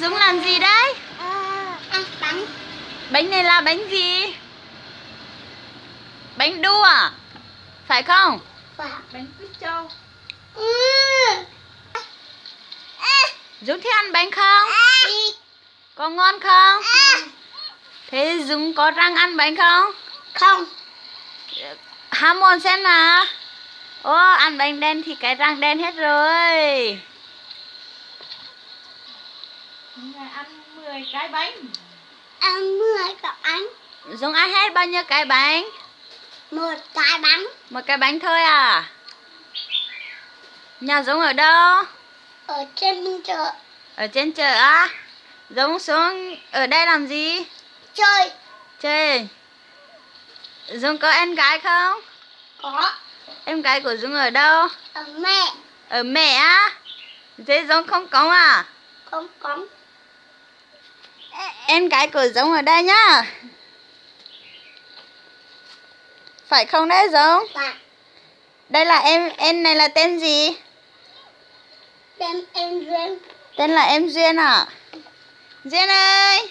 Dũng làm gì đấy? Ăn bánh. Bánh này là bánh gì? Bánh đu à? Phải không? Bánh quýt trâu. Dũng thích ăn bánh không? Có ngon không? Thế Dũng có răng ăn bánh không? Không. Há mồm xem nào. Ô, ăn bánh đen thì cái răng đen hết rồi. Ngày ăn 10 cái bánh. Ăn 10 cái bánh. Dũng ăn hết bao nhiêu cái bánh? 1 cái bánh. Một cái bánh thôi à? Nhà Dũng ở đâu? Ở trên chợ. Ở trên chợ á? Dũng xuống ở đây làm gì? Chơi. Chơi. Dũng có em gái không? Có. Em gái của Dũng ở đâu? Ở mẹ. Ở mẹ á? Thế Dũng không có à? Không có. Em gái của Dũng ở đây nhá. Phải không đấy Dũng? Và Đây là em này là tên gì? tên em Duyên. Tên là em Duyên à? Duyên ơi!